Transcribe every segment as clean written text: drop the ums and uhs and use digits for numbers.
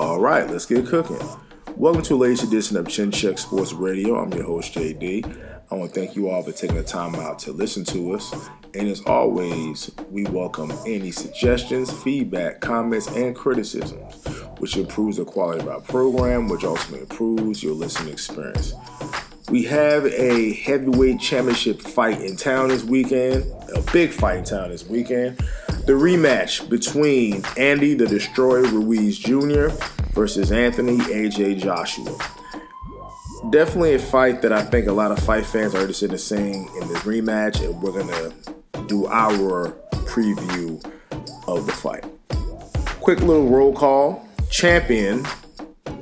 All right, let's get cooking. Welcome to the latest edition of Chin Check Sports Radio. I'm your host, JD. I want to thank you all for taking the time out to listen to us. And as always, we welcome any suggestions, feedback, comments, and criticisms, which improves the quality of our program, which also improves your listening experience. We have a heavyweight championship fight in town this weekend, a big fight in town this weekend. The rematch between Andy the Destroyer Ruiz Jr. versus Anthony AJ Joshua. Definitely a fight that I think a lot of fight fans are interested in seeing in this rematch, and we're going to do our preview of the fight. Quick little roll call. Champion,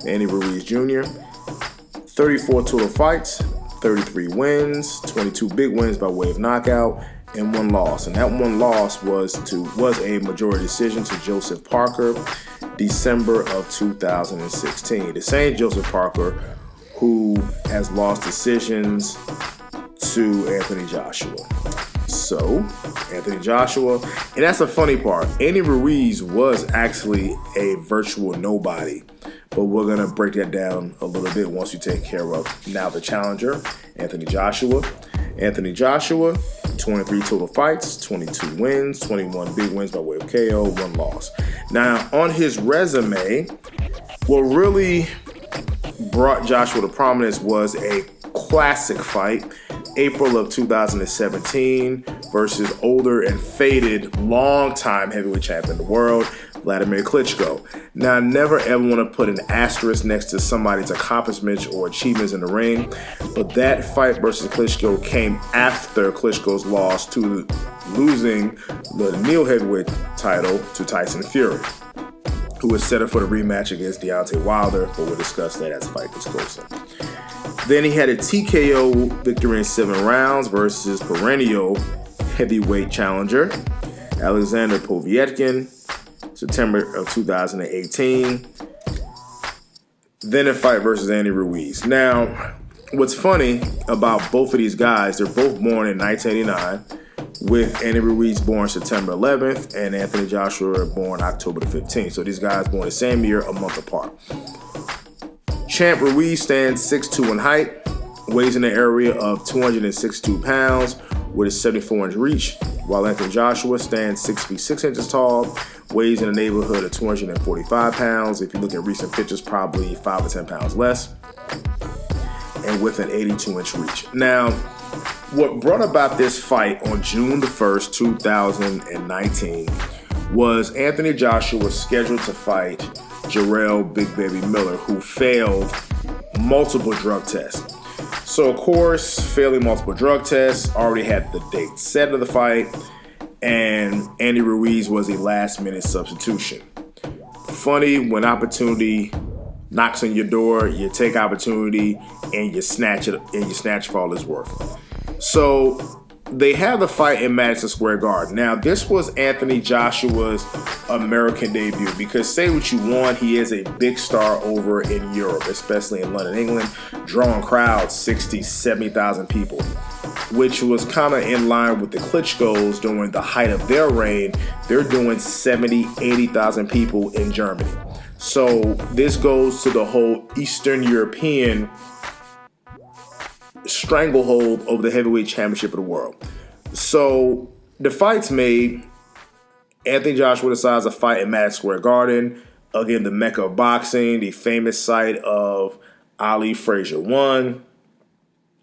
Andy Ruiz Jr., 34 total fights, 33 wins, 22 big wins by way of knockout, and 1 loss. And that 1 loss was a majority decision to Joseph Parker, December of 2016. The same Joseph Parker who has lost decisions to Anthony Joshua. So, Anthony Joshua, and that's the funny part. Andy Ruiz was actually a virtual nobody, but we're going to break that down a little bit once we take care of now the challenger, Anthony Joshua. Anthony Joshua, 23 total fights, 22 wins, 21 big wins by way of KO, 1 loss. Now, on his resume, what really brought Joshua to prominence was a classic fight, April of 2017 versus older and faded longtime heavyweight champion of the world, Vladimir Klitschko. Now, I never ever want to put an asterisk next to somebody's accomplishments or achievements in the ring, but that fight versus Klitschko came after Klitschko's loss to losing the new heavyweight title to Tyson Fury, who was set up for the rematch against Deontay Wilder, but we'll discuss that as the fight gets closer. Then he had a TKO victory in 7 rounds versus perennial heavyweight challenger Alexander Povetkin, September of 2018. Then a fight versus Andy Ruiz. Now, what's funny about both of these guys, they're both born in 1989, with Andy Ruiz born September 11th and Anthony Joshua born October the 15th. So these guys born the same year, a month apart. Champ Ruiz stands 6'2" in height, weighs in the area of 262 pounds with a 74-inch reach, while Anthony Joshua stands 6 feet 6 inches tall, weighs in the neighborhood of 245 pounds. If you look at recent pictures, probably 5 or 10 pounds less, and with an 82-inch reach. Now, what brought about this fight on June the 1st, 2019 was Anthony Joshua scheduled to fight Jarrell Big Baby Miller, who failed multiple drug tests. So, of course, failing multiple drug tests, already had the date set of the fight, and Andy Ruiz was a last-minute substitution. Funny, when opportunity knocks on your door, you take opportunity and you snatch it, and you snatch for all it's worth. So they have the fight in Madison Square Garden. Now, this was Anthony Joshua's American debut, because say what you want, he is a big star over in Europe, especially in London, England, drawing crowds 60, 70,000 people, which was kind of in line with the Klitschko's during the height of their reign. They're doing 70, 80,000 people in Germany. So this goes to the whole Eastern European stranglehold over the heavyweight championship of the world. So the fight's made. Anthony Joshua decides to fight in Madison Square Garden, again the mecca of boxing, the famous site of Ali Frazier 1,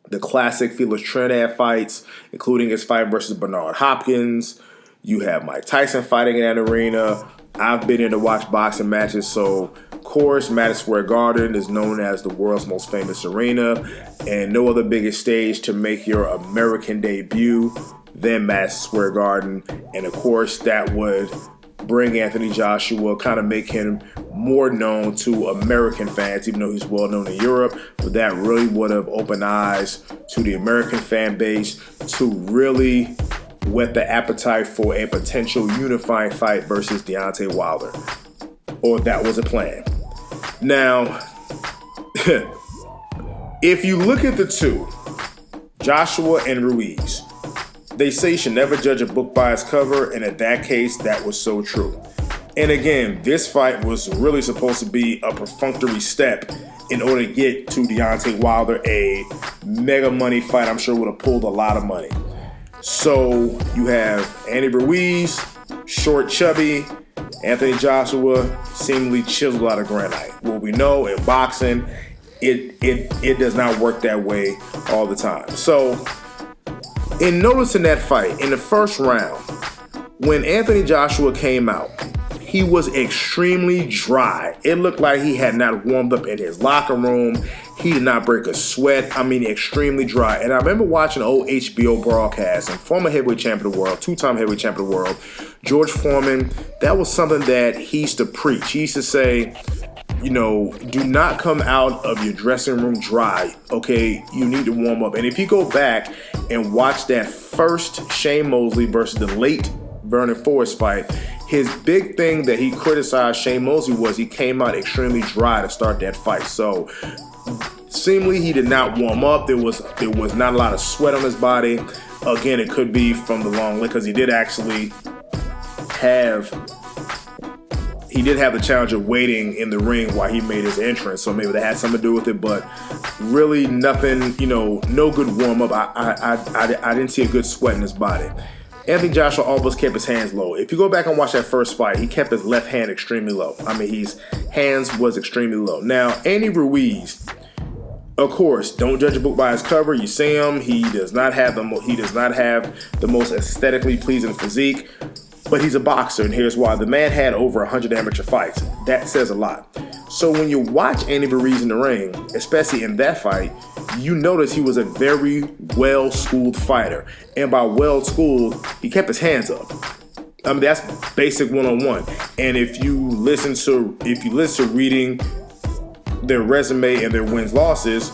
the classic Felix Trinidad fights, including his fight versus Bernard Hopkins. You have Mike Tyson fighting in that arena. I've been in to watch boxing matches, so of course Madison Square Garden is known as the world's most famous arena, and no other bigger stage to make your American debut than Madison Square Garden. And of course that would bring Anthony Joshua, kind of make him more known to American fans, even though he's well known in Europe. But that really would have opened eyes to the American fan base to really whet the appetite for a potential unifying fight versus Deontay Wilder. Or that was a plan. Now, if you look at the two, Joshua and Ruiz, they say you should never judge a book by its cover, and in that case, that was so true. And again, this fight was really supposed to be a perfunctory step in order to get to Deontay Wilder a mega money fight. I'm sure would have pulled a lot of money. So you have Andy Ruiz, short, chubby. Anthony Joshua seemingly chiseled out of granite. Well, we know in boxing, it does not work that way all the time. So in noticing that fight, in the first round, when Anthony Joshua came out, he was extremely dry. It looked like he had not warmed up in his locker room. He did not break a sweat. I mean, extremely dry. And I remember watching an old HBO broadcast, and former heavyweight champion of the world, two-time heavyweight champion of the world, George Foreman, that was something that he used to preach. He used to say, you know, do not come out of your dressing room dry, okay? You need to warm up. And if you go back and watch that first Shane Mosley versus the late Vernon Forrest fight, his big thing that he criticized Shane Mosley was he came out extremely dry to start that fight. So seemingly he did not warm up. There was not a lot of sweat on his body. Again, it could be from the long leg because he did have the challenge of waiting in the ring while he made his entrance. So maybe that had something to do with it, but really nothing, you know, no good warm up. I didn't see a good sweat in his body. Anthony Joshua almost kept his hands low. If you go back and watch that first fight, he kept his left hand extremely low. I mean, his hands was extremely low. Now, Andy Ruiz, of course, don't judge a book by its cover. You see him; he does not have the most aesthetically pleasing physique, but he's a boxer, and here's why: the man had over 100 amateur fights. That says a lot. So when you watch Andy Ruiz in the ring, especially in that fight, you notice he was a very well-schooled fighter. And by well-schooled, he kept his hands up. I mean, that's basic one-on-one. And if you listen to reading their resume and their wins-losses,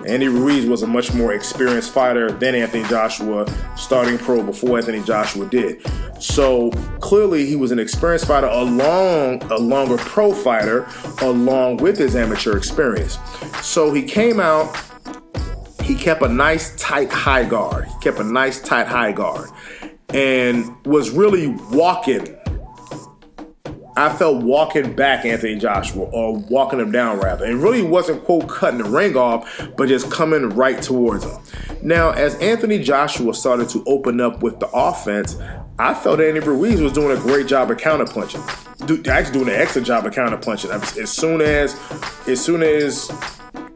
Andy Ruiz was a much more experienced fighter than Anthony Joshua, starting pro before Anthony Joshua did. So clearly he was an experienced fighter, a longer pro fighter, along with his amateur experience. So he came out, he kept a nice tight high guard. And was really walking. I felt walking back Anthony Joshua, or walking him down rather, and really wasn't, quote, cutting the ring off, but just coming right towards him. Now, as Anthony Joshua started to open up with the offense, I felt Andy Ruiz was doing a great job of counterpunching. Actually doing an excellent job of counterpunching. As soon as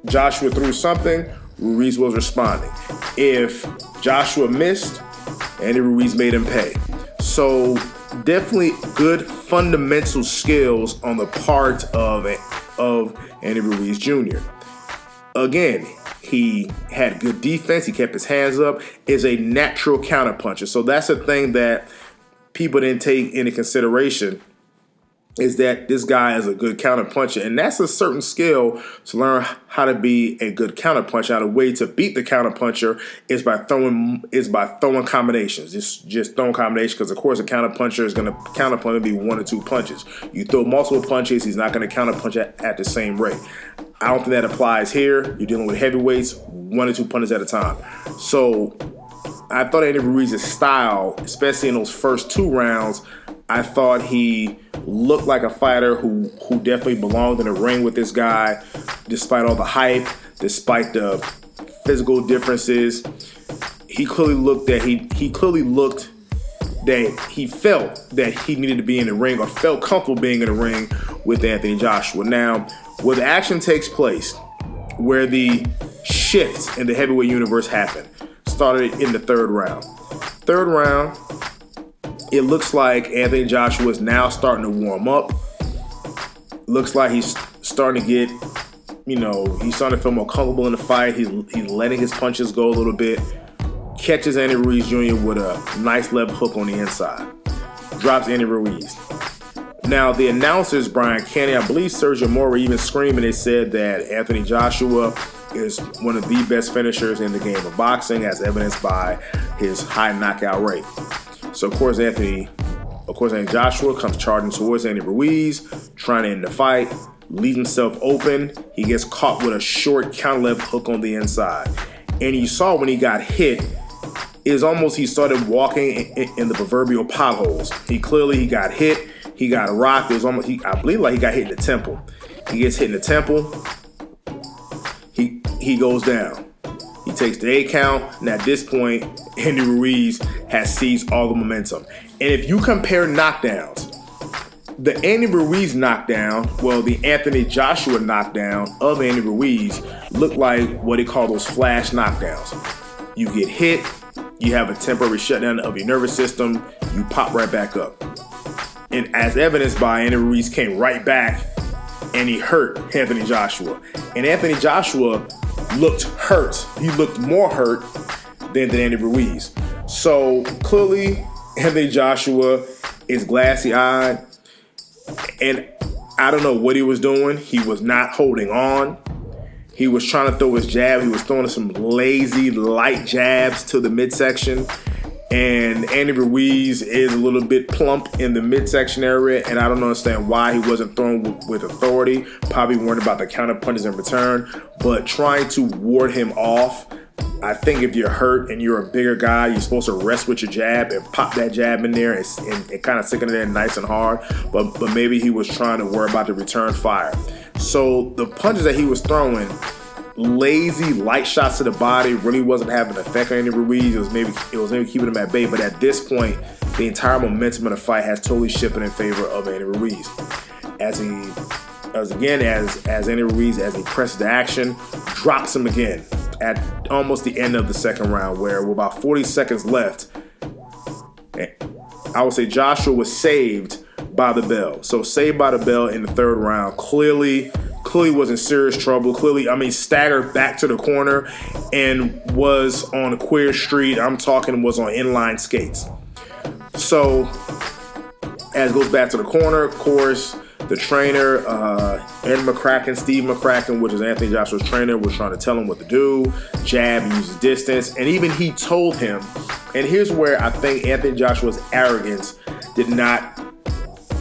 Joshua threw something, Ruiz was responding. If Joshua missed, Andy Ruiz made him pay. So definitely good fundamental skills on the part of Andy Ruiz Jr. Again, he had good defense. He kept his hands up. Is a natural counterpuncher. So that's a thing that people didn't take into consideration, is that this guy is a good counterpuncher. And that's a certain skill to learn how to be a good counterpuncher. Now, the way to beat the counterpuncher is by throwing combinations. Just throwing combinations, because of course a counterpuncher is going to counterpunch maybe one or two punches. You throw multiple punches, he's not going to counterpunch at the same rate. I don't think that applies here. You're dealing with heavyweights, one or two punches at a time. So I thought Andy Ruiz's style, especially in those first two rounds, I thought he looked like a fighter who definitely belonged in the ring with this guy, despite all the hype, despite the physical differences. He clearly looked that he felt that he needed to be in the ring, or felt comfortable being in the ring with Anthony Joshua. Now, where the action takes place, where the shift in the heavyweight universe happened, started in the third round. Third round, it looks like Anthony Joshua is now starting to warm up. Looks like he's starting to get, he's starting to feel more comfortable in the fight. He's letting his punches go a little bit. Catches Andy Ruiz Jr. with a nice left hook on the inside. Drops Andy Ruiz. Now, the announcers, Brian Kenny, I believe Sergio Mora, even screaming, they said that Anthony Joshua is one of the best finishers in the game of boxing, as evidenced by his high knockout rate. So, of course, Anthony Joshua comes charging towards Andy Ruiz, trying to end the fight, leaves himself open. He gets caught with a short counter left hook on the inside. And you saw when he got hit, is almost he started walking in the proverbial potholes. He got hit. He got rocked. It was almost, I believe, like he got hit in the temple. He gets hit in the temple. He goes down. He takes the 8 count, and at this point, Andy Ruiz has seized all the momentum. And if you compare knockdowns, the Andy Ruiz knockdown, well, the Anthony Joshua knockdown of Andy Ruiz looked like what they call those flash knockdowns. You get hit, you have a temporary shutdown of your nervous system, you pop right back up. And as evidenced by Andy Ruiz came right back and he hurt Anthony Joshua. And Anthony Joshua looked hurt. He looked more hurt than Andy Ruiz. So clearly, Anthony Joshua is glassy-eyed. And I don't know what he was doing. He was not holding on. He was trying to throw his jab. He was throwing some lazy, light jabs to the midsection. And Andy Ruiz is a little bit plump in the midsection area, and I don't understand why he wasn't throwing with authority. Probably worried about the counter punches in return, but trying to ward him off. I think if you're hurt and you're a bigger guy, you're supposed to rest with your jab and pop that jab in there and kind of stick it in there nice and hard. But maybe he was trying to worry about the return fire. So the punches that he was throwing, lazy, light shots to the body, really wasn't having an effect on Andy Ruiz. It was maybe keeping him at bay. But at this point, the entire momentum of the fight has totally shifted in favor of Andy Ruiz. As Andy Ruiz, as he presses the action, drops him again at almost the end of the second round, where with about 40 seconds left, I would say Joshua was saved by the bell. So saved by the bell in the third round. Clearly was in serious trouble. Staggered back to the corner and was on Queer Street. Was on inline skates. So as it goes back to the corner, of course, the trainer, Steve McCracken, which is Anthony Joshua's trainer, was trying to tell him what to do, jab, use distance, and even he told him, and here's where I think Anthony Joshua's arrogance did not,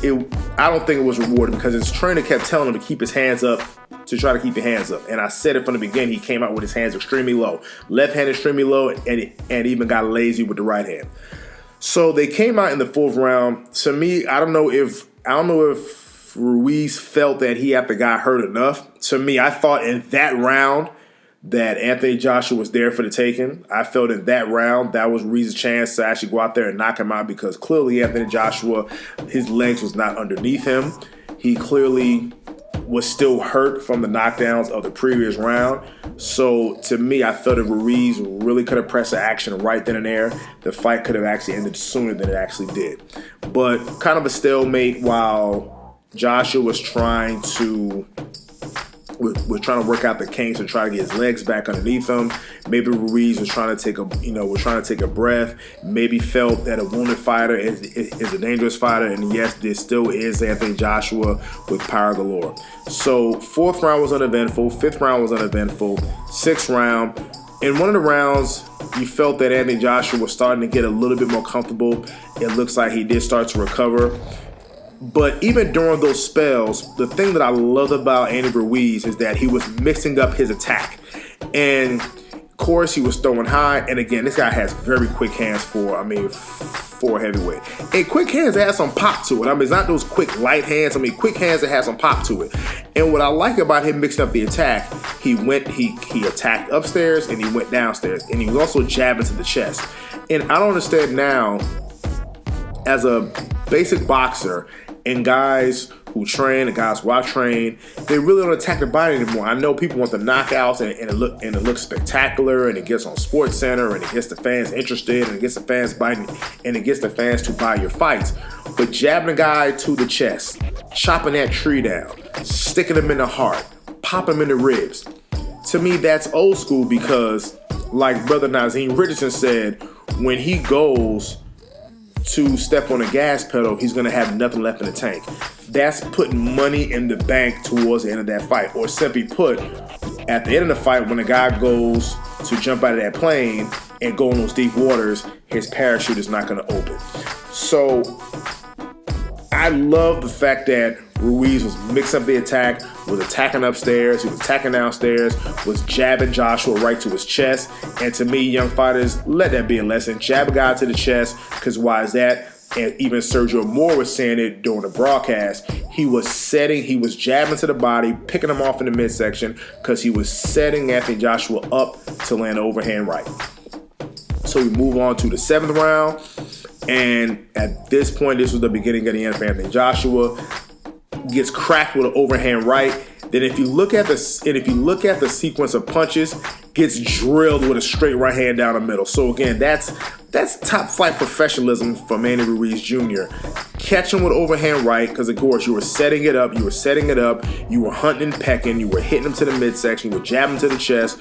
I don't think it was rewarded, because his trainer kept telling him to keep his hands up, to try to keep your hands up. And I said it from the beginning, he came out with his hands extremely low. Left hand extremely low, and even got lazy with the right hand. So they came out in the fourth round. To me, I don't know if Ruiz felt that he after got hurt enough. To me, I thought in that round that Anthony Joshua was there for the taking. I felt in that round that was Ruiz's chance to actually go out there and knock him out, because clearly Anthony Joshua, his legs was not underneath him. He clearly was still hurt from the knockdowns of the previous round. So to me, I felt that Ruiz really could have pressed the action right then and there. The fight could have actually ended sooner than it actually did. But kind of a stalemate while Joshua was trying to work out the kinks and try to get his legs back underneath him. Maybe Ruiz was trying to take a breath. Maybe felt that a wounded fighter is a dangerous fighter, and yes, this still is Anthony Joshua with power galore. So fourth round was uneventful. Fifth round was uneventful. Sixth round, in one of the rounds, you felt that Anthony Joshua was starting to get a little bit more comfortable. It looks like he did start to recover. But even during those spells, the thing that I loved about Andy Ruiz is that he was mixing up his attack. And, of course, he was throwing high. And, again, this guy has very quick hands for a heavyweight. And quick hands that have some pop to it. It's not those quick, light hands. Quick hands that have some pop to it. And what I like about him mixing up the attack, he attacked upstairs and he went downstairs. And he was also jabbing to the chest. And I don't understand now, as a basic boxer, and guys who train, and guys who I train, they really don't attack the body anymore. I know people want the knockouts, and it looks spectacular, and it gets on Sports Center, and it gets the fans interested, and it gets the fans biting, and it gets the fans to buy your fights. But jabbing a guy to the chest, chopping that tree down, sticking him in the heart, popping him in the ribs, to me that's old school, because like Brother Nazeem Richardson said, when he goes to step on the gas pedal, he's going to have nothing left in the tank. That's putting money in the bank towards the end of that fight. Or simply put, at the end of the fight, when the guy goes to jump out of that plane and go in those deep waters, his parachute is not going to open. So I love the fact that Ruiz was mixing up the attack, was attacking upstairs, he was attacking downstairs, was jabbing Joshua right to his chest. And to me, young fighters, let that be a lesson. Jab a guy to the chest, because why is that? and even Sergio Moore was saying it during the broadcast, he was jabbing to the body, picking him off in the midsection because he was setting Anthony Joshua up to land overhand right. So we move on to the 7th round, and at this point, this was the beginning of the end for Anthony Joshua. Gets cracked with an overhand right. Then if you look at the sequence of punches, gets drilled with a straight right hand down the middle. So again, that's top flight professionalism from Andy Ruiz Jr. Catching with overhand right, because of course you were setting it up, you were hunting and pecking, you were hitting him to the midsection, you were jabbing to the chest,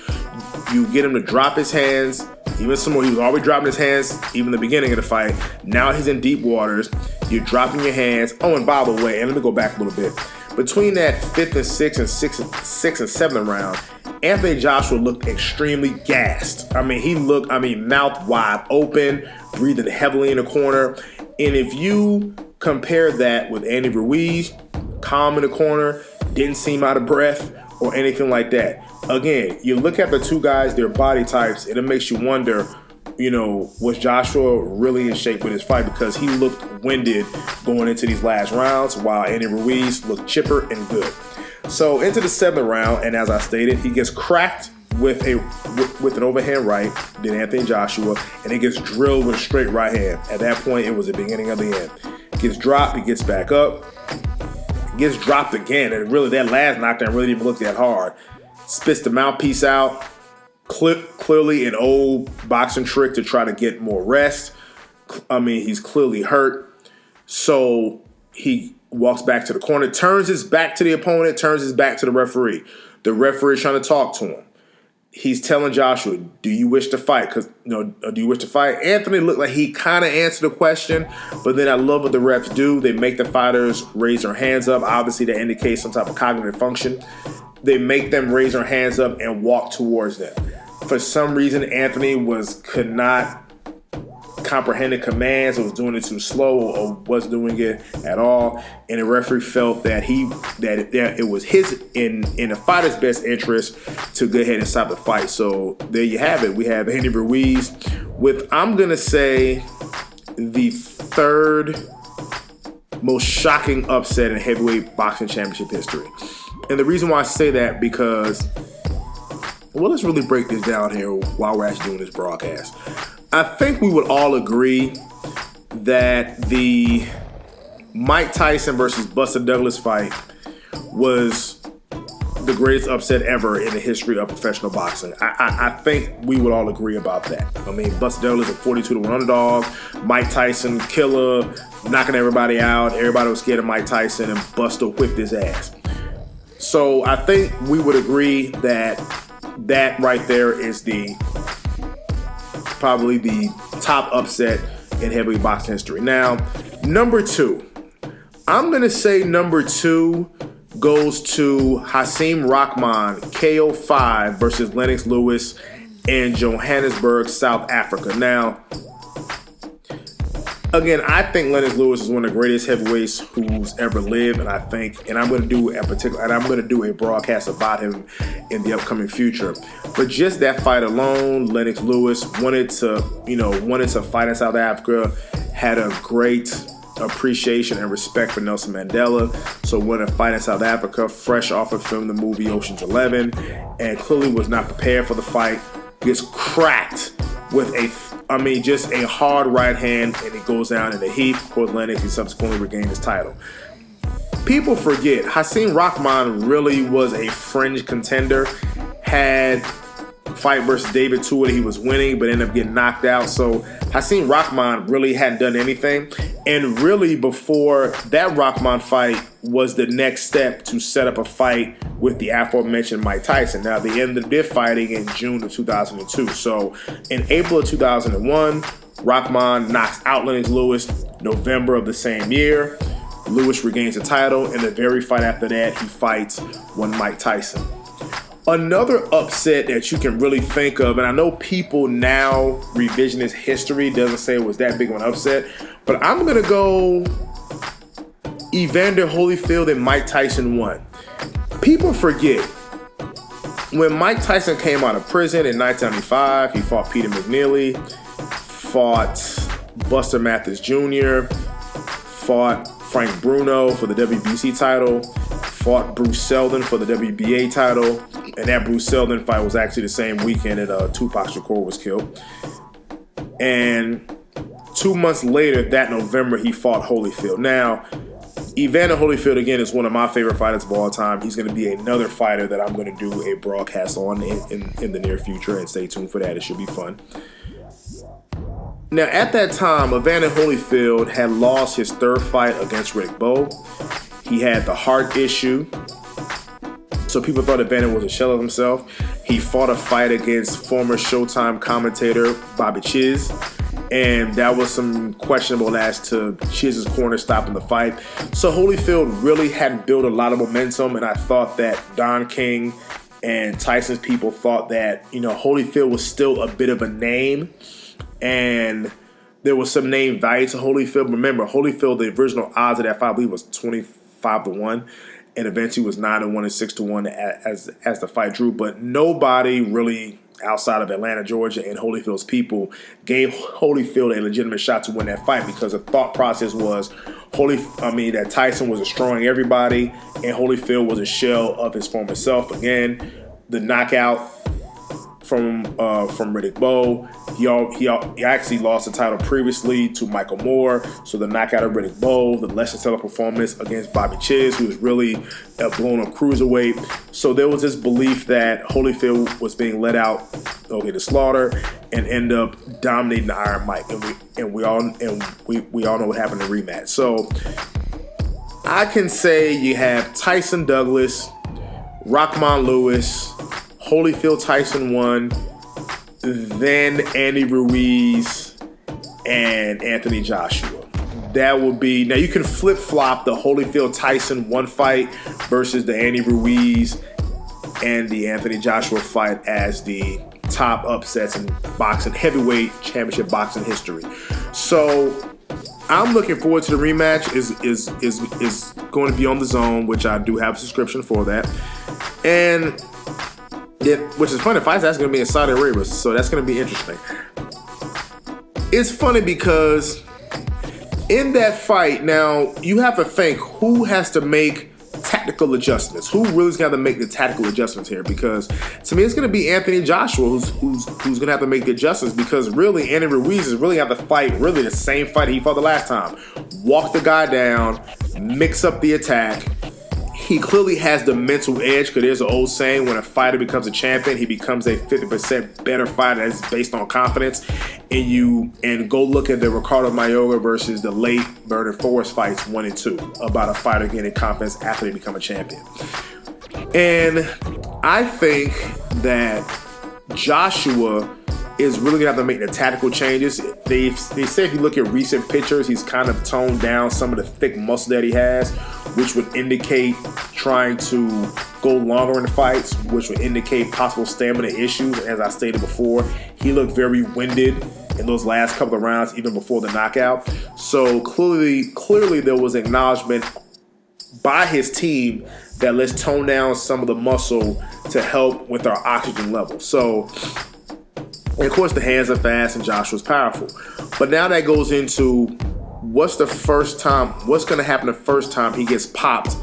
you get him to drop his hands. Even some more, he was already dropping his hands even the beginning of the fight. Now he's in deep waters. You're dropping your hands. Oh, and by the way, and let me go back a little bit. Between that 5th and 6th and 6th and 7th round, Anthony Joshua looked extremely gassed. Mouth wide open, breathing heavily in the corner. And if you compare that with Andy Ruiz, calm in the corner, didn't seem out of breath or anything like that. Again, you look at the two guys, their body types, and it makes you wonder, was Joshua really in shape with his fight? Because he looked winded going into these last rounds, while Andy Ruiz looked chipper and good. So into the 7th round, and as I stated, he gets cracked with an overhand right, did Anthony Joshua, and he gets drilled with a straight right hand. At that point, it was the beginning of the end. Gets dropped, he gets back up, gets dropped again, and really that last knockdown really didn't even look that hard. Spits the mouthpiece out. Clearly an old boxing trick to try to get more rest. He's clearly hurt. So he walks back to the corner, turns his back to the opponent, turns his back to the referee. The referee is trying to talk to him. He's telling Joshua, do you wish to fight? Do you wish to fight? Anthony looked like he kind of answered the question, but then I love what the refs do. They make the fighters raise their hands up. Obviously, that indicates some type of cognitive function. They make them raise their hands up and walk towards them. For some reason, Anthony could not comprehend the commands, or was doing it too slow, or wasn't doing it at all. And the referee felt that it was in the fighter's best interest to go ahead and stop the fight. So there you have it. We have Andy Ruiz with, I'm gonna say, the 3rd most shocking upset in heavyweight boxing championship history. And the reason why I say that, because, well, let's really break this down here while we're actually doing this broadcast. I think we would all agree that the Mike Tyson versus Buster Douglas fight was the greatest upset ever in the history of professional boxing. I think we would all agree about that. Buster Douglas a 42-1 underdog. Mike Tyson, killer, knocking everybody out. Everybody was scared of Mike Tyson, and Buster whipped his ass. So I think we would agree that right there is probably the top upset in heavyweight boxing history. Now, number 2. I'm going to say number 2 goes to Hasim Rahman, KO 5 versus Lennox Lewis in Johannesburg, South Africa. Now, again, I think Lennox Lewis is one of the greatest heavyweights who's ever lived, and I'm going to do a broadcast about him in the upcoming future. But just that fight alone, Lennox Lewis wanted to fight in South Africa, had a great appreciation and respect for Nelson Mandela, so wanted to fight in South Africa, fresh off of filming the movie Ocean's 11, and clearly was not prepared for the fight. Gets cracked with just a hard right hand, and it goes down in the heap. Of course, Lennox, he subsequently regained his title. People forget, Hasim Rahman really was a fringe contender. Had fight versus David Tua, he was winning, but ended up getting knocked out. So Hasim Rahman really hadn't done anything. And really, before that Rahman fight was the next step to set up a fight with the aforementioned Mike Tyson. Now, they ended their fighting in June of 2002. So in April of 2001, Rahman knocks out Lennox Lewis. November of the same year, Lewis regains the title. And the very fight after that, he fights one Mike Tyson. Another upset that you can really think of, and I know people now, revisionist history doesn't say it was that big of an upset, but I'm going to go Evander Holyfield and Mike Tyson won. People forget, when Mike Tyson came out of prison in 1995, he fought Peter McNeely, fought Buster Mathis Jr. fought Frank Bruno for the WBC title, fought Bruce Seldon for the WBA title, and that Bruce Seldon fight was actually the same weekend that Tupac Shakur was killed. And 2 months later, that November, he fought Holyfield. Now, Evander Holyfield, again, is one of my favorite fighters of all time. He's going to be another fighter that I'm going to do a broadcast on in the near future, and stay tuned for that. It should be fun. Now, at that time, Evander Holyfield had lost his third fight against Riddick Bowe. He had the heart issue, so people thought Evander was a shell of himself. He fought a fight against former Showtime commentator Bobby Chiz, and that was some questionable as to Chiz's corner stopping the fight. So Holyfield really hadn't built a lot of momentum, and I thought that Don King and Tyson's people thought that, Holyfield was still a bit of a name, and there was some name value to Holyfield. Remember, Holyfield, the original odds of that fight, I believe, was 25-1, and eventually was 9-1 and 6-1 as the fight drew. But nobody really outside of Atlanta, Georgia, and Holyfield's people gave Holyfield a legitimate shot to win that fight, because the thought process was that Tyson was destroying everybody, and Holyfield was a shell of his former self. Again, the knockout from Riddick Bowe. He actually lost the title previously to Michael Moore. So the knockout of Riddick Bowe, the lesser stellar performance against Bobby Chiz, who was really a blown-up cruiserweight. So there was this belief that Holyfield was being let out, to slaughter, and end up dominating the Iron Mike. And we all know what happened in Rematch. So I can say you have Tyson Douglas, Rahman Lewis, Holyfield Tyson 1, then Andy Ruiz and Anthony Joshua. That would be, now you can flip-flop the Holyfield Tyson 1 fight versus the Andy Ruiz and the Anthony Joshua fight as the top upsets in boxing, heavyweight championship boxing history. So I'm looking forward to the rematch. Is going to be on the Zone, which I do have a subscription for that. And which is funny, the fight's actually going to be in Saudi Arabia, so that's going to be interesting. It's funny because in that fight, now you have to think who has to make tactical adjustments. Who really is going to have to make the tactical adjustments here? Because to me, it's going to be Anthony Joshua who's going to have to make the adjustments, because really Andy Ruiz is really going to have to fight really the same fight he fought the last time. Walk the guy down, mix up the attack. He clearly has the mental edge, because there's an old saying, when a fighter becomes a champion, he becomes a 50% better fighter. That's based on confidence. And go look at the Ricardo Mayorga versus the late Vernon Forrest fights 1 and 2 about a fighter gaining confidence after they become a champion. And I think that Joshua is really going to have to make the tactical changes. They say if you look at recent pictures, he's kind of toned down some of the thick muscle that he has, which would indicate trying to go longer in the fights, which would indicate possible stamina issues. As I stated before, he looked very winded in those last couple of rounds, even before the knockout. So clearly there was acknowledgement by his team that let's tone down some of the muscle to help with our oxygen level. So, and of course, the hands are fast and Joshua's powerful. But now that goes into what's going to happen the first time he gets popped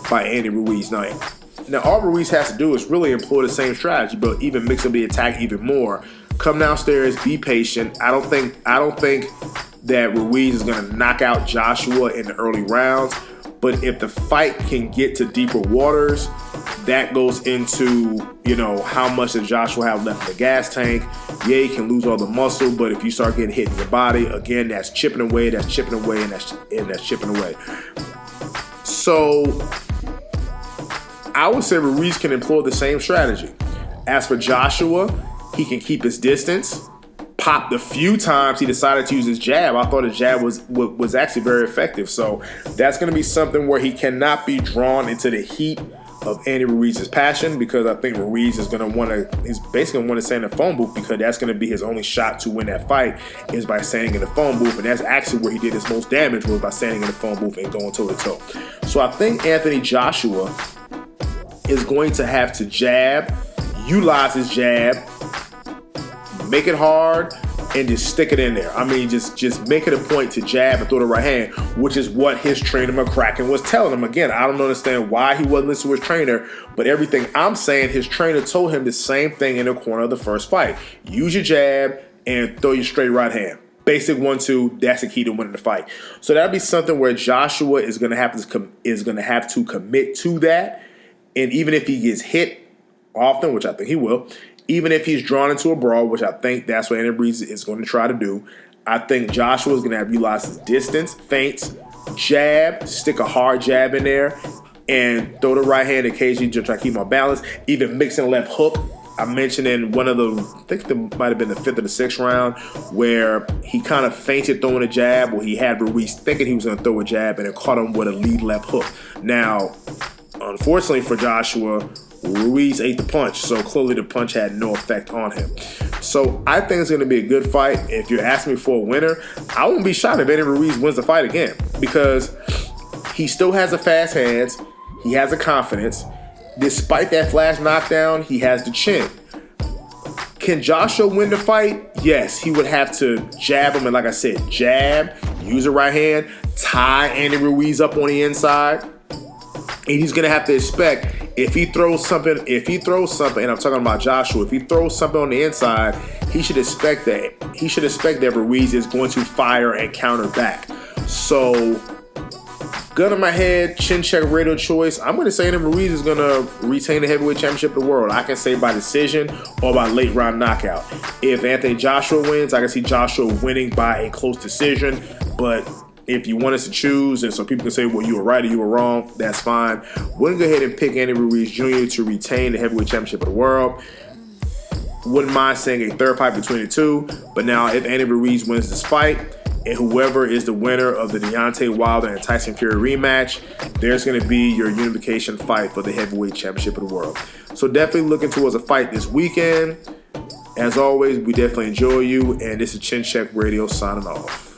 by Andy Ruiz. Now all Ruiz has to do is really employ the same strategy, but even mix up the attack even more. Come downstairs, be patient. I don't think that Ruiz is going to knock out Joshua in the early rounds. But if the fight can get to deeper waters, that goes into, how much does Joshua have left in the gas tank. Yeah, he can lose all the muscle, but if you start getting hit in your body, again, that's chipping away, and that's chipping away. So I would say Ruiz can employ the same strategy. As for Joshua, he can keep his distance. Popped the few times he decided to use his jab. I thought his jab was actually very effective. So that's going to be something where he cannot be drawn into the heat of Andy Ruiz's passion, because I think Ruiz is going to he's basically going to want to stay in the phone booth, because that's going to be his only shot to win that fight, is by standing in the phone booth. And that's actually where he did his most damage, was by standing in the phone booth and going toe to toe. So I think Anthony Joshua is going to have to utilize his jab, make it hard, and just stick it in there. I mean, just make it a point to jab and throw the right hand, which is what his trainer McCracken was telling him. Again, I don't understand why he wasn't listening to his trainer, but everything I'm saying, his trainer told him the same thing in the corner of the first fight. Use your jab and throw your straight right hand. Basic 1-2. That's the key to winning the fight. So that'd be something where Joshua is going to have to commit to that. And even if he gets hit often, which I think he will, even if he's drawn into a brawl, which I think that's what Andy Ruiz is going to try to do, I think Joshua is going to have utilized his distance, feints, jab, stick a hard jab in there, and throw the right hand occasionally to try to keep my balance, even mixing a left hook. I mentioned in one of the, I think it might have been the 5th or the 6th round, where he kind of feinted throwing a jab, where he had Ruiz thinking he was going to throw a jab, and it caught him with a lead left hook. Now, unfortunately for Joshua, Ruiz ate the punch, so clearly the punch had no effect on him. So I think it's going to be a good fight. If you're asking me for a winner, I won't be shocked if Andy Ruiz wins the fight again, because he still has the fast hands, he has the confidence. Despite that flash knockdown, he has the chin. Can Joshua win the fight? Yes, he would have to jab him, and like I said, jab, use the right hand, tie Andy Ruiz up on the inside. And he's going to have to expect, if he throws something, and I'm talking about Joshua, if he throws something on the inside, he should expect that Ruiz is going to fire and counter back. So, gun in my head, chin check radio choice, I'm going to say that Ruiz is going to retain the heavyweight championship of the world. I can say by decision or by late round knockout. If Anthony Joshua wins, I can see Joshua winning by a close decision, but if you want us to choose, and so people can say, well, you were right or you were wrong, that's fine. We're going to go ahead and pick Andy Ruiz Jr. to retain the heavyweight championship of the world. Wouldn't mind saying a third fight between the two, but now if Andy Ruiz wins this fight, and whoever is the winner of the Deontay Wilder and Tyson Fury rematch, there's going to be your unification fight for the heavyweight championship of the world. So definitely looking towards a fight this weekend. As always, we definitely enjoy you, and this is Chin Check Radio signing off.